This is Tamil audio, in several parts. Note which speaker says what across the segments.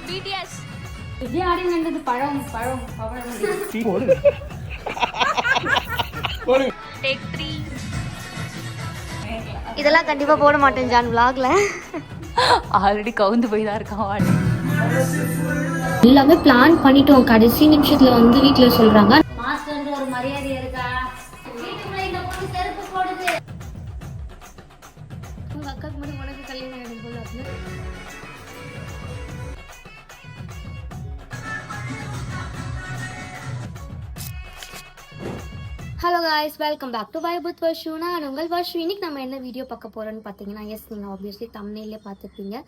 Speaker 1: BTS.
Speaker 2: இதே ஆடி நடந்தது பழம் பழம் பழம்.
Speaker 1: Take 3.
Speaker 3: இதெல்லாம் கண்டிப்பா போட மாட்டேன் ஜான் vlogல.
Speaker 1: ஆல்ரெடி கவுந்து போய் தான் இருக்கான்.
Speaker 3: எல்லாமே பிளான் பண்ணிட்டோம். கடைசி நிமிஷத்துல வந்து வீட்ல சொல்றாங்க
Speaker 2: மாஸ்டர் ஒரு மரியாதை இருக்கா? வீட்டுக்குள்ள இந்த பொண்ணு செருப்பு போடுது.
Speaker 3: உங்க அக்காக்கு மட்டும் உனக்கு கல்யாணம் ஆயிடும் போல அது. Hello guys, welcome back to vibe with Varshu. நான் உங்கள் வர்ஷு. இன்னைக்கு நம்ம என்ன வீடியோ பார்க்க போகிறோன்னு பார்த்தீங்கன்னா, எஸ் நீங்கள் ஆப்வியஸ்லி தம்ப்நெயிலே பார்த்துருப்பீங்க.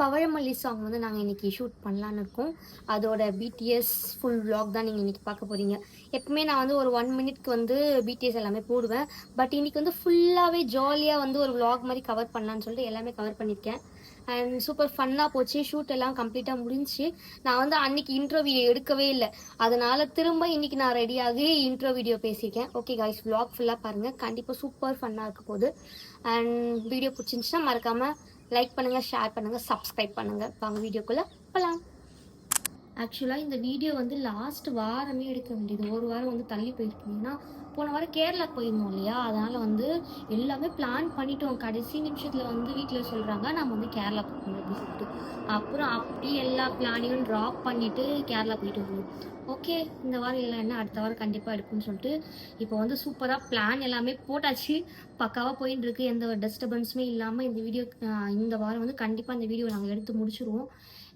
Speaker 3: பவழமல்லி சாங் வந்து நாங்கள் இன்றைக்கி ஷூட் பண்ணலான்னு இருக்கோம். அதோட பிடிஎஸ் ஃபுல் vlog தான் நீங்கள் இன்றைக்கி பார்க்க போகிறீங்க. எப்பவுமே நான் வந்து ஒரு 1 மினிட்க்கு வந்து பிடிஎஸ் எல்லாமே போடுவேன். பட் இன்றைக்கி வந்து ஃபுல்லாகவே ஜாலியாக வந்து ஒரு vlog மாதிரி கவர் பண்ணலான்னு சொல்லிட்டு எல்லாமே கவர் பண்ணியிருக்கேன். அண்ட் சூப்பர் ஃபன்னாக போச்சு. ஷூட் எல்லாம் கம்ப்ளீட்டாக முடிஞ்சிச்சு. நான் வந்து அன்றைக்கி இன்ட்ரோ வீடியோ எடுக்கவே இல்லை. அதனால் திரும்ப இன்றைக்கி நான் ரெடியாகி இன்ட்ரோ வீடியோ பேசியிருக்கேன். ஓகே காய்ஸ், vlog ஃபுல்லாக பாருங்கள். கண்டிப்பாக சூப்பர் ஃபன்னாக இருக்க போகுது. அண்ட் வீடியோ பிடிச்சிருந்துச்சுன்னா மறக்காமல் லைக் பண்ணுங்கள், ஷேர் பண்ணுங்கள், சப்ஸ்கிரைப் பண்ணுங்கள். வாங்க வீடியோக்குள்ளே போகலாம். ஆக்சுவலாக இந்த வீடியோ வந்து லாஸ்ட் வாரமே எடுக்க வேண்டியது. ஒரு வாரம் வந்து தள்ளி போயிருக்கீங்கன்னா, போன வாரம் கேரளா போயிருந்தோம் இல்லையா, அதனால் வந்து எல்லாமே பிளான் பண்ணிட்டோம். கடைசி நிமிஷத்தில் வந்து வீட்டில் சொல்கிறாங்க நம்ம வந்து கேரளா போகணும் அப்படின்னு சொல்லிட்டு. அப்புறம் அப்படி எல்லா பிளானையும் ட்ராப் பண்ணிவிட்டு கேரளா போயிட்டு வந்தோம். ஓகே, இந்த வாரம் இல்லைன்னா அடுத்த வாரம் கண்டிப்பாக எடுக்குன்னு சொல்லிட்டு இப்போ வந்து சூப்பராக பிளான் எல்லாமே போட்டாச்சு. பக்காவாக போயின்னு இருக்கு. எந்த ஒரு டிஸ்டர்பன்ஸுமே இல்லாமல் இந்த வீடியோ இந்த வாரம் வந்து கண்டிப்பாக இந்த வீடியோ நாங்கள் எடுத்து முடிச்சுருவோம்.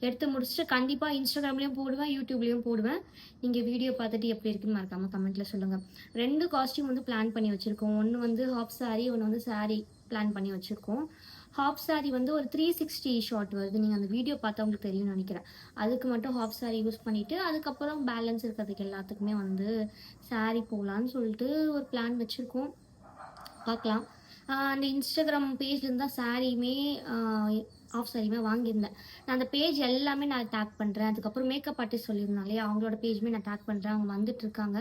Speaker 3: எடுத்து முடிச்சுட்டு கண்டிப்பாக இன்ஸ்டாகிராம்லேயும் போடுவேன், யூடியூப்லேயும் போடுவேன். நீங்கள் வீடியோ பார்த்துட்டு எப்படி இருக்குன்னு மறக்காமல் கமெண்ட்டில் சொல்லுங்கள். 2 காஸ்டியூம் வந்து பிளான் பண்ணி வச்சுருக்கோம். ஒன்று வந்து ஹாஃப் சாரீ, ஒன்று வந்து சாரீ பிளான் பண்ணி வச்சுருக்கோம். ஹாஃப் சாரீ வந்து ஒரு 360 ஷார்ட் வருது. நீங்கள் அந்த வீடியோ பார்த்தா உங்களுக்கு தெரியும்னு நினைக்கிறேன். அதுக்கு மட்டும் ஹாஃப் சாரீ யூஸ் பண்ணிவிட்டு அதுக்கப்புறம் பேலன்ஸ் இருக்கிறதுக்கு எல்லாத்துக்குமே வந்து சாரீ போகலான்னு சொல்லிட்டு ஒரு பிளான் வச்சுருக்கோம். பார்க்கலாம். அந்த இன்ஸ்டாகிராம் பேஜ்லேருந்து தான் சாரியுமே ஆஃப் சாரியுமே வாங்கியிருந்தேன். நான் அந்த பேஜ் எல்லாமே நான் டேக் பண்ணுறேன். அதுக்கப்புறம் மேக்கப் ஆர்டிஸ்ட் சொல்லியிருந்தாலே அவங்களோட பேஜுமே நான் டேக் பண்ணுறேன். அவங்க வந்துட்டுருக்காங்க.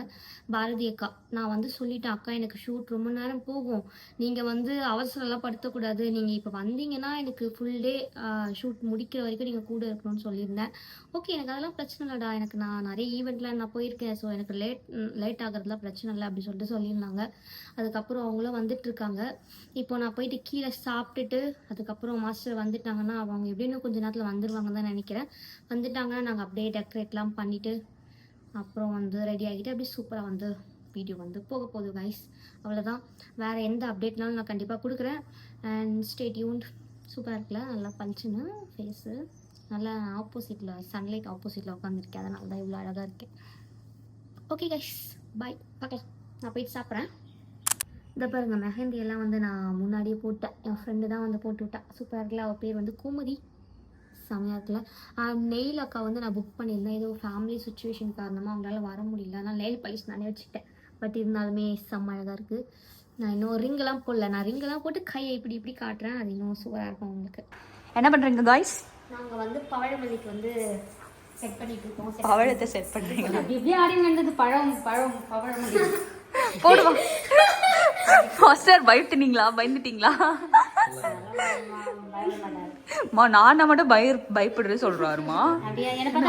Speaker 3: பாரதி அக்கா, நான் வந்து சொல்லிட்டேன், அக்கா எனக்கு ஷூட் ரொம்ப நேரம் போகும், நீங்கள் வந்து அவசரம்லாம் படுத்தக்கூடாது, நீங்கள் இப்போ வந்தீங்கன்னா எனக்கு ஃபுல் டே ஷூட் முடிக்கிற வரைக்கும் நீங்கள் கூட இருக்கணும்னு சொல்லியிருந்தேன். ஓகே, எனக்கு அதெல்லாம் பிரச்சனை இல்லைடா, எனக்கு நான் நிறைய ஈவெண்ட்டில் நான் போயிருக்கேன், ஸோ எனக்கு லேட் ஆகிறதுலாம் பிரச்சனை இல்லை அப்படி சொல்லிட்டு சொல்லியிருந்தாங்க. அதுக்கப்புறம் அவங்களும் வந்துட்டுருக்காங்க. இப்போ நான் போயிட்டு கீழே சாப்பிட்டுட்டு அதுக்கப்புறம் மாஸ்டர் வந்துட்டாங்கன்னா அவங்க எப்படின்னு கொஞ்சம் நேரத்தில் வந்துடுவாங்க தான் நினைக்கிறேன். வந்துட்டாங்கன்னா நாங்கள் அப்படியே டெக்கரேட்லாம் பண்ணிவிட்டு அப்புறம் வந்து ரெடி ஆகிட்டு அப்படியே சூப்பராக வந்து வீடியோ வந்து போக போகுது கைஸ். அவ்வளோதான். வேறு எந்த அப்டேட்னாலும் நான் கண்டிப்பாக கொடுக்குறேன். And stay tuned. சூப்பராக இருக்குல்ல, நல்லா பஞ்சுன்னு ஃபேஸு, நல்லா ஆப்போசிட்டில் சன்லைட் ஆப்போசிட்டில் உட்காந்துருக்கேன். அதனால தான் இவ்வளோ அழகாக இருக்கேன். ஓகே கைஸ், பாய், பார்க்கலாம். நான் போயிட்டு சாப்பிட்றேன். இதை பாருங்க, மெஹந்தி எல்லாம் வந்து நான் முன்னாடியே போட்டேன். என் ஃப்ரெண்டு தான் வந்து போட்டு விட்டா. சூப்பராக இருக்குல்ல. அவள் பேர் வந்து கோமதி. செம்மையாக இருக்குல்ல. நெயில் அக்கா வந்து நான் புக் பண்ணியிருந்தேன். ஏதோ ஃபேமிலி சுச்சுவேஷன் காரணமாக அவங்களால வர முடியல. நான் நெயில் பாலிஷ் நானே வச்சுக்கிட்டேன். பட் இருந்தாலுமே செம்ம அழகாக இருக்குது. நான் இன்னும் ரிங்கெல்லாம் போடல. நான் ரிங்கெல்லாம் போட்டு கையை இப்படி இப்படி காட்டுறேன். அது இன்னும் சூப்பராக இருக்கும் உங்களுக்கு.
Speaker 1: என்ன பண்ணுறீங்க காய்ஸ்?
Speaker 3: நாங்கள் வந்து பவழமல்லிக்கு வந்து செட் பண்ணிட்டு இருக்கோம்.
Speaker 1: பவழத்தை செட் பண்ணுறீங்களா?
Speaker 2: அப்படி இப்படியே ஆடி நடந்தது பழம் பழம் பவழமல்லி.
Speaker 1: போடுவா மாஸ்டர். பயந்துட்டீங்களா? மா நானா மட்டும் பயப்படுறது சொல்றாருமா.
Speaker 3: அப்படியே எனக்கு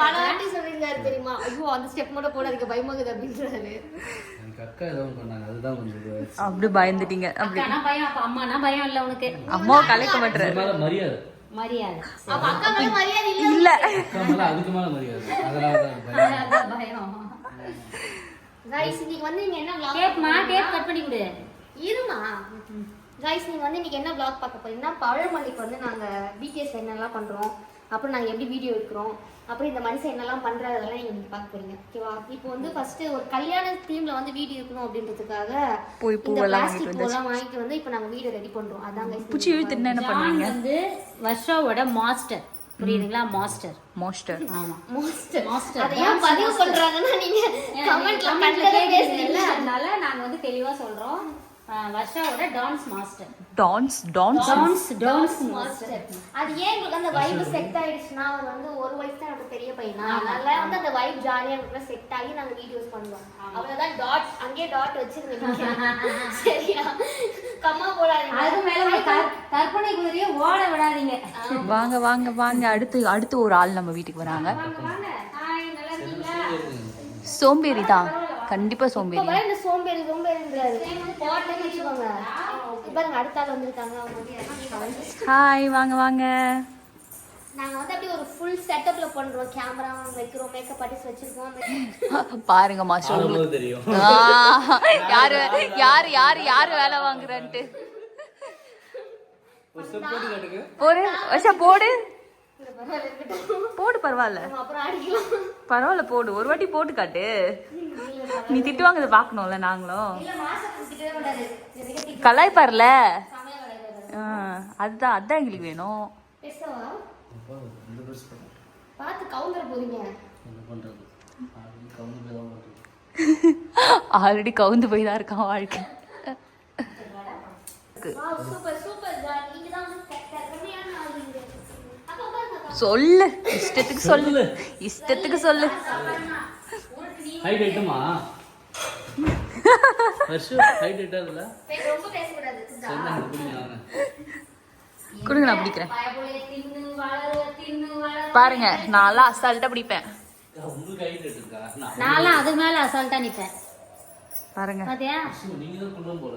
Speaker 3: பல வாட்டி சொல்லியிருக்காரு தெரியுமா, ஐயோ அந்த ஸ்டெப் மட்டும் போடாதீங்க பயமாகுது அப்படின்றாரு.
Speaker 1: அப்படி பயந்துட்டீங்க. அப்படி
Speaker 2: பயம். அப்ப அம்மானா பயம் இல்ல உனக்கு?
Speaker 1: அம்மாவை கலைக்க மாட்டேன்.
Speaker 2: மரியாதை.
Speaker 3: அப்ப அக்கா மேல மரியாதை
Speaker 1: இல்ல.
Speaker 2: பயம்.
Speaker 3: गाइस இன்னைக்கு வந்து நீங்க என்ன vlog
Speaker 2: டேப் கட் பண்ணி கொடு.
Speaker 3: இருமா. गाइस நீங்க வந்து இன்னைக்கு என்ன vlog பார்க்க போறீங்கன்னா, பவழமல்லிக்கு வந்து நாங்க BTS என்னெல்லாம் பண்றோம், அப்புறம் நாங்க எப்படி வீடியோ எடுக்கிறோம், அப்புறம் இந்த மனுஷன் என்னெல்லாம் பண்றாரு அதெல்லாம் நீங்க பார்க்க போறீங்க. ஓகேவா? இப்போ வந்து ஃபர்ஸ்ட் ஒரு கல்யாண தீம்ல வந்து வீடியோ எடுக்கணும் அப்படின்றதுக்காக
Speaker 1: போய் பூவெல்லாம்
Speaker 3: வாங்கிட்டு வந்து இப்போ நாங்க வீடியோ ரெடி பண்றோம். அதான் गाइस.
Speaker 1: பூச்சி இழுத்து என்ன பண்ணுவீங்க?
Speaker 2: வந்து வர்ஷாவோட மாஸ்டர், புரியுதுங்களா? மாஸ்டர்.
Speaker 3: ஆமா, மாஸ்டர். அத ஏன் பதிவு சொல்றாங்கன்னா நீங்க கமெண்ட்ல
Speaker 2: கேக்குறீங்கல்ல, அதனால நாங்க வந்து தெளிவா சொல்றோம். வர்ஷாவோட டான்ஸ் மாஸ்டர்.
Speaker 1: Dance
Speaker 2: master.
Speaker 3: அது ஏன் உங்களுக்கு அந்த வைப் செட் ஆயிடுச்சுன்னா அவர் வந்து ஒரு வயசு தான் எனக்கு பெரிய பையனா அதனால வந்து அந்த வைப் ஜாலியா எனக்கு செட் ஆகி நாங்க வீடியோஸ் பண்ணுவோம். அவ்வளவுதான் டாட் அங்கேயே டாட் வச்சிருந்தீங்க. சரியா கம்மா போடாதீங்க.
Speaker 2: அதுக்கு மேல ஒரு கற்பனை குதிரையை ஓட விடாதீங்க.
Speaker 1: வாங்க வாங்க வாங்க. அடுத்து ஒரு ஆள் நம்ம வீட்டுக்கு வராங்க.
Speaker 3: ஹாய் நல்லா இருக்கீங்களா?
Speaker 1: சோம்பேறி தான், கண்டிப்பா சோம்பேறி.
Speaker 3: இப்ப இந்த சோம்பேறின்றாரு போட்டேன்னு வச்சுக்கோங்க. பாருங்க அடுத்த ஆள் வந்திருக்காங்க.
Speaker 1: ஹாய் வாங்க வாங்க.
Speaker 3: நாங்க வந்து அப்படியே ஒரு ஃபுல் செட்டப்ல பண்றோம். கேமரா வைக்கிறோம், மேக்கப் ஆர்டிஸ்ட் வச்சிருக்கோம்.
Speaker 1: பாருங்க மாஸ்டர்
Speaker 4: உங்களுக்கு தெரியும்
Speaker 1: யாரு யாரு யாரு யாரு வேலை வாங்குறான்ட்டு.
Speaker 4: ஒரு ஸ்டெப் போட்டு காட்டுங்க.
Speaker 1: போடு வச்சா போடு போடு பரவாயில்ல
Speaker 3: அப்புறம் அடிக்கலாம்.
Speaker 1: பரவாயில்ல போடு, ஒரு வாட்டி போட்டு காட்டு. நீ திட்டு வாங்குறத பாக்கணும்ல நாங்களும்.
Speaker 3: இல்ல மாசம் கிட்டவே கூடாது.
Speaker 1: கலாய்ப்பார்ல, அதுதான் அதான் எங்களுக்கு வேணும்.
Speaker 3: பேசவா
Speaker 4: இந்த ட்ரெஸ் பண்ணு.
Speaker 3: பார்த்து கவுந்தர போறீங்க.
Speaker 4: என்ன பண்றது? கவுந்து போய் தான் பண்றது.
Speaker 1: ஆல்ரெடி கவுந்து போய் தான் இருக்கான் வாழ்க்கை.
Speaker 3: Super super John. நீங்க தான் கரெக்டான ஆளுங்க. அப்ப பாருங்க
Speaker 1: சொல்லு, இஷ்டத்துக்கு சொல்லு, இஷ்டத்துக்கு சொல்லு.
Speaker 4: ஹைட் ஐட்டமா வர்ஷு ஹைட் ஐட்டா இல்ல
Speaker 3: ரொம்ப பேச கூடாது.
Speaker 4: என்ன குடிங்க
Speaker 1: கொடுங்க நான் பிடிக்கிறேன்.
Speaker 3: பயபுலே தின்னு வளர
Speaker 1: பாருங்க நான்லாம் அசால்ட்டா பிடிப்பேன்.
Speaker 4: உங்களுக்கு ஹைட் இருக்கா?
Speaker 2: நான்லாம் அது மேல அசால்ட்டா நிப்பேன்.
Speaker 1: பாருங்க
Speaker 2: பாத்தியா?
Speaker 4: நீங்க தான் கொண்டு போற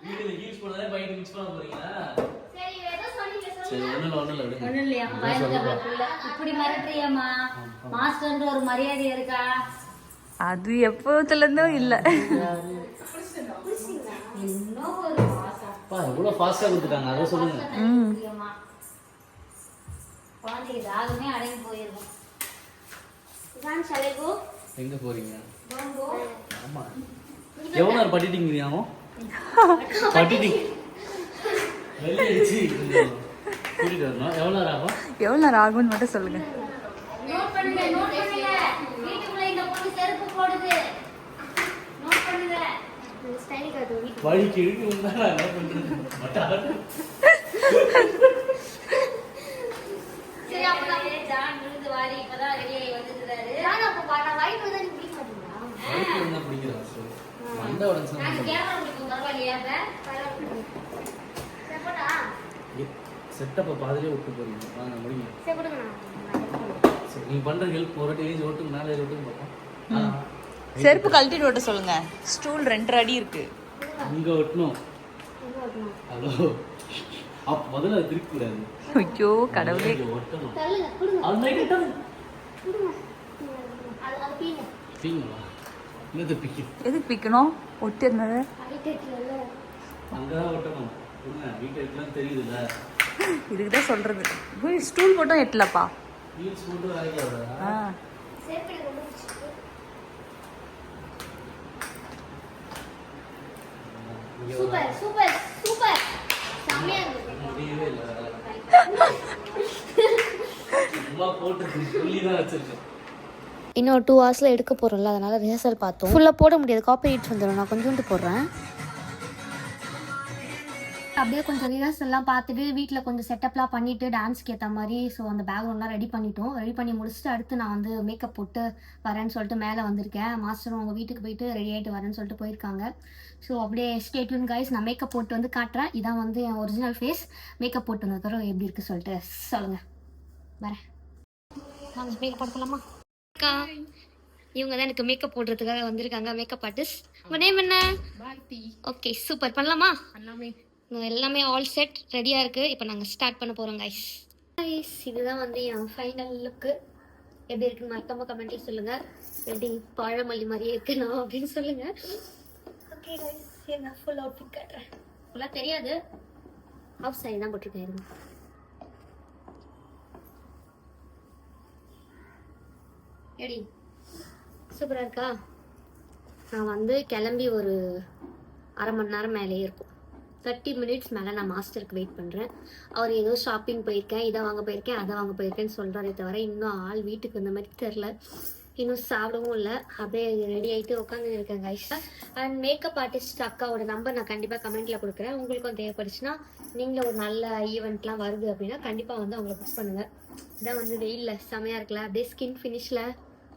Speaker 4: வீட்டுல ஹீல்ஸ் போடுறதே பைக் மிக்ஸ் பண்ண போறீங்களா?
Speaker 3: சரி ஏதோ சொன்னீங்க
Speaker 4: சரி ஒண்ணும் இல்ல விடுங்க.
Speaker 2: ஒண்ணும் இல்லையா? பயந்துக்கல. இப்படி மிரட்டுறியம்மா? மாஸ்டர்ன்ற ஒரு மரியாதை இருக்கா?
Speaker 1: அது எப்போதுல இருந்தும் இல்ல.
Speaker 2: இன்னும் ஒரு மாசம்
Speaker 4: பா எவ்வளவு ஃபாஸ்டா கொடுத்துட்டாங்க அத சொல்லுங்க.
Speaker 2: பிரியமா. குழந்தைக்கு தாகமே அடங்கி போயிருக்கும்.
Speaker 3: ஜான் சலேகோ
Speaker 4: எங்க போறீங்க?
Speaker 3: போங்கோ.
Speaker 4: ஆமா எவ்வளவு நேரம் பட்டிட்டீங்க? பட்டிட்டீங்க வெளியே அடிச்சு கூட்டிட்டு வரணும். எவ்வளவு நேரம் ஆகும்?
Speaker 1: எவ்வளவு நேரம் ஆகும்னு மட்டும் சொல்லுங்க.
Speaker 2: நோட் பண்ணுங்க. வீட்டுக்குள்ள இந்த பொண்ணு செருப்பு போடுது. நோட் பண்ணுங்க.
Speaker 3: ஸ்டைல் காட்டு வீட்டு.
Speaker 4: வழிக்கு இழுக்கு வந்தா நான் என்ன பண்றது? மட்டாரு.
Speaker 2: சரி அப்ப நம்ம ஜான் விழுந்து வாரி இப்பதான் ரெடி ஆகி வந்துட்டாரு.
Speaker 3: ஜான் அப்ப பாடா வைப் வந்து நீ பிடிக்க மாட்டீங்களா?
Speaker 4: வழிக்கு வந்தா பிடிக்கிறா சோ. மண்டை உடைஞ்சா.
Speaker 2: நாங்க கேமரா பிடிக்கும் பரவாயில்லையா?
Speaker 3: செப்படா
Speaker 4: செட்டப்ப பாதிலே விட்டு போறீங்க. வாங்க முடிங்க.
Speaker 3: செப்படுங்க.
Speaker 4: சரி நீங்க பண்ற ஹெல்ப் ஒரு டேஜ் ஓட்டுங்க மேலே ஏறி ஓட்டுங்க பாப்போம்.
Speaker 1: செருப்பு கழட்டிட்டு ஓட்ட சொல்லுங்க. ஸ்டூல் 2 அடி இருக்கு.
Speaker 4: இங்க ஓட்டணும். ஹலோ அப்ப முதல்ல அது திருப்பி கூடாது.
Speaker 1: ஐயோ கடவுளே.
Speaker 4: இங்க ஓட்டணும்.
Speaker 3: தள்ளுங்க குடுங்க.
Speaker 4: அது நைட் டைம்
Speaker 3: குடுங்க. அது பீங்க.
Speaker 4: பீங்களா? என்னது பீங்க?
Speaker 1: எதுக்கு பிக்கணும்? ஒட்டி இருந்தது
Speaker 3: அடிக்கல.
Speaker 4: அங்கதான் ஓட்டணும். என்ன வீட்டு எல்லாம் தெரியுதுல்ல.
Speaker 1: இதுக்கு தான் சொல்றது. ஸ்டூல் போட்டோம் எட்டலப்பா.
Speaker 4: ஹீல்ஸ் போட்டு வரைக்காதா?
Speaker 3: செருப்பு எனக்கு ரொம்ப பிடிச்சிருக்கு. Super super super. செமையா இருக்கு.
Speaker 4: முடியவே இல்லை. சும்மா போட்டு சொல்லி தான் வச்சிருக்கேன்.
Speaker 3: இன்னும் 2 ஹவர்ஸில் எடுக்க போகிறோம்ல, அதனால் ரிஹர்சல் பார்த்தோம். ஃபுல்லாக போட முடியாது, காப்பிரைட்ஸ் வந்துடும். நான் கொஞ்சோண்டு போடுறேன். அப்படியே கொஞ்சம் ரிஹர்சல்லாம் பார்த்துட்டு வீட்டில் கொஞ்சம் செட்டப்லாம் பண்ணிவிட்டு டான்ஸ்க்கு ஏற்ற மாதிரி ஸோ அந்த பேக்ரவுண்ட்லாம் ரெடி பண்ணிட்டோம். ரெடி பண்ணி முடிச்சுட்டு அடுத்து நான் வந்து மேக்கப் போட்டு வரேன்னு சொல்லிட்டு மேலே வந்திருக்கேன். மாஸ்டரும் அவங்க வீட்டுக்கு போயிட்டு ரெடி ஆகிட்டு வரேன்னு சொல்லிட்டு போயிருக்காங்க. ஸோ அப்படியே ஸ்டே டியூன் கைஸ். நான் மேக்கப் போட்டு வந்து காட்டுறேன். இதான் வந்து என் ஒரிஜினல் ஃபேஸ். மேக்கப் போட்டு வந்ததுக்கப்புறம் எப்படி இருக்குது சொல்லிட்டு சொல்லுங்கள். வரேன். நாங்கள் மேக்கப் போட்டுக்கலாமா? அக்கா இவங்க தான் எனக்கு மேக்கப் போடுறதுக்காக வந்திருக்காங்க. Makeup artist. உங்கள் நேம் என்ன? Okay super. பண்ணலாமா? எல்லாமே ஆல் செட் ரெடியாக இருக்குது. இப்போ நாங்கள் ஸ்டார்ட் பண்ண போகிறோம் கைஸ். கைஸ் இதுதான் வந்து என் ஃபைனல் லுக்கு. எப்படி இருக்குன்னு மறக்காம கமெண்ட்டில் சொல்லுங்கள். எப்படி பழமல்லி மாதிரியே இருக்குண்ணா அப்படின்னு சொல்லுங்கள். ஓகே கைஸ் நான் ஃபுல் அவுட்ஃபிட் காட்டுறேன். ஃபுல்லாக தெரியாது, ஹாஃப் சாரி தான் போட்டிருக்கேன். எப்படி சூப்பராக இருக்கா? நான் வந்து கிளம்பி ஒரு அரை மணி நேரம் மேலேயே இருக்கும். 30 மினிட்ஸ் மேலே நான் மாஸ்டருக்கு வெயிட் பண்ணுறேன். அவர் ஏதோ ஷாப்பிங் போயிருக்கேன், இதை வாங்க போயிருக்கேன், அதை வாங்க போயிருக்கேன்னு சொல்கிறாரே தவிர இன்னும் ஆள் வீட்டுக்கு வந்த மாதிரி தெரில. இன்னும் சாப்பிடவும் இல்லை, அப்படியே ரெடி ஆகிட்டு உட்காந்து இருக்கேன் கைஸ். அண்ட் மேக்கப் ஆர்டிஸ்ட் அக்காவோட நம்பர் நான் கண்டிப்பாக கமெண்ட்டில் கொடுக்குறேன். உங்களுக்கும் தேவைப்படுச்சுன்னா நீங்களும் ஒரு நல்ல ஈவெண்ட்லாம் வருது அப்படின்னா கண்டிப்பாக வந்து அவங்கள புக் பண்ணுங்கள். இதான் வந்து வெயிலில் செமையாக இருக்குல்ல, அப்படியே ஸ்கின் ஃபினிஷில்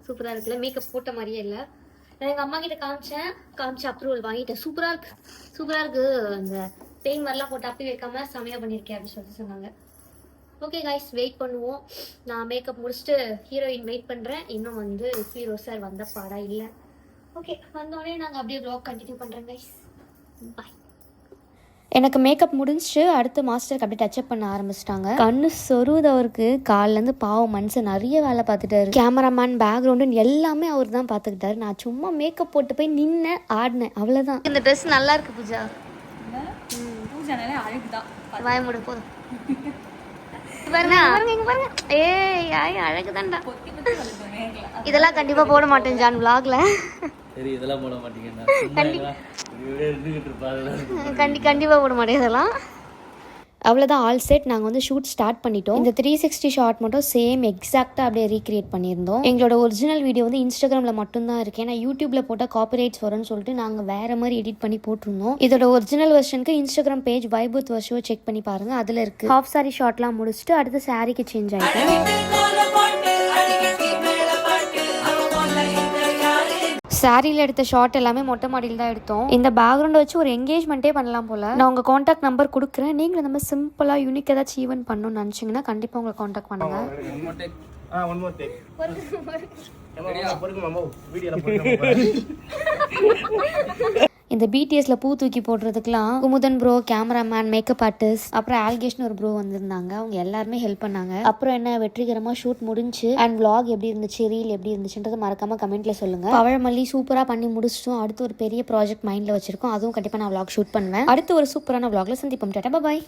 Speaker 3: சூப்பராக இருக்குல்ல, மேக்கப் போட்ட மாதிரியே இல்லை. நான் எங்கள் அம்மா கிட்ட காமிச்சு அப்ரூவல் வாங்கிட்டேன். சூப்பராக இருக்குது, அந்த தேன் மாதிரிலாம் போட்டு அப்படி வைக்காம செமையாக பண்ணியிருக்கேன் அப்படின்னு சொல்லிட்டு சொன்னாங்க. ஓகே கைஸ், வெயிட் பண்ணுவோம். நான் மேக்கப் முடிச்சுட்டு ஹீரோயின் வெயிட் பண்ணுறேன். இன்னும் வந்து ஹீரோ சார் வந்த பாடா இல்லை. ஓகே, வந்தோடனே நாங்கள் அப்படியே வ்ளாக் கண்டினியூ பண்ணுறோம் கைஸ். பாய். எனக்கு மேக்கப் முடிஞ்சிச்சு. அடுத்து மாஸ்டருக்கு அப்படியே டச்சப் பண்ண ஆரம்பிச்சிட்டாங்க. கண்ணு சொருவது அவருக்கு. காலிலேருந்து பாவம் மனுஷன் நிறைய வேலை பார்த்துட்டாரு. கேமராமேன், பேக்ரவுண்டுன்னு எல்லாமே அவர் தான் பார்த்துக்கிட்டாரு. நான் சும்மா மேக்கப் போட்டு போய் நின்னேன், ஆடினேன், அவ்வளோதான். இந்த ட்ரெஸ் நல்லா இருக்கு பூஜா.
Speaker 1: பூஜானாலே அழகுதான்.
Speaker 3: வாய மூடு போதும். பாருங்க, ஏய் அழகுதான்டா. இதெல்லாம் கண்டிப்பா போட மாட்டேன் ஜான் vlogல.
Speaker 4: சரி, இதெல்லாம் போட மாட்டீங்கன்னா
Speaker 3: கண்டிப்பா போட மாட்டேன் இதெல்லாம். அவ்வளோதான், ஆல் செட். நாங்கள் வந்து ஷூட் ஸ்டார்ட் பண்ணிட்டோம். இந்த 360 ஷாட் மட்டும் சேம் எக்ஸாக்டாக அப்படியே ரீக்ரியேட் பண்ணியிருந்தோம். எங்களோட ஒரிஜினல் வீடியோ வந்து இன்ஸ்டாகிராமில் மட்டும்தான் இருக்கு. ஏன்னா யூடியூப்ல போட்டால் காப்பிரைட்ஸ் வரும்னு சொல்லிட்டு நாங்கள் வேற மாதிரி எடிட் பண்ணி போட்டிருந்தோம். இதோட ஒரிஜினல் வெர்ஷனுக்கு இன்ஸ்டாகிராம் பேஜ் வைபுத் வர்ஷுவை செக் பண்ணி பாருங்க, அதில் இருக்கு. ஹாஃப் சாரி ஷாட்லாம் முடிச்சுட்டு அடுத்து சாரிக்கு சேஞ்ச் ஆகிட்டேன். சாரியில் எடுத்த ஷார்ட் எல்லாமே மொட்டை மாடியில் தான் எடுத்தோம். இந்த பேக்ரவுண்டை வச்சு ஒரு என்கேஜ்மெண்ட்டே பண்ணலாம் போல. நான் உங்கள் காண்டாக்ட் நம்பர் கொடுக்குறேன். நீங்களும் இந்த மாதிரி சிம்பிளாக யூனிக் ஏதாச்சும் ஈவென்ட் பண்ணணும்னு நினச்சிங்கன்னா கண்டிப்பாக உங்களை காண்டாக்ட் பண்ணுங்க. இந்த பிடிஎஸ்ல பூ தூக்கி போடுறதுக்குலாம் Kumudhan bro, cameraman, makeup artist, அப்புறம் ஆல்கேஷ்னு ஒரு ப்ரோ வந்திருந்தாங்க. அவங்க எல்லாருமே ஹெல்ப் பண்ணாங்க. அப்புறம் என்ன, வெற்றிகரமாக ஷூட் முடிஞ்சு. அண்ட் vlog எப்படி இருந்துச்சு, ரீல் எப்படி இருந்துச்சுன்றது மறக்காம கமெண்ட்ல சொல்லுங்க. பவழமல்லி சூப்பராக பண்ணி முடிச்சிட்டோம். அடுத்து ஒரு பெரிய ப்ராஜெக்ட் மைண்ட்ல வச்சிருக்கோம். அதுவும் கண்டிப்பாக நான் vlog ஷூட் பண்ணுவேன். அடுத்து ஒரு சூப்பரான vlogல சந்திப்போம். டாடா, பாய்.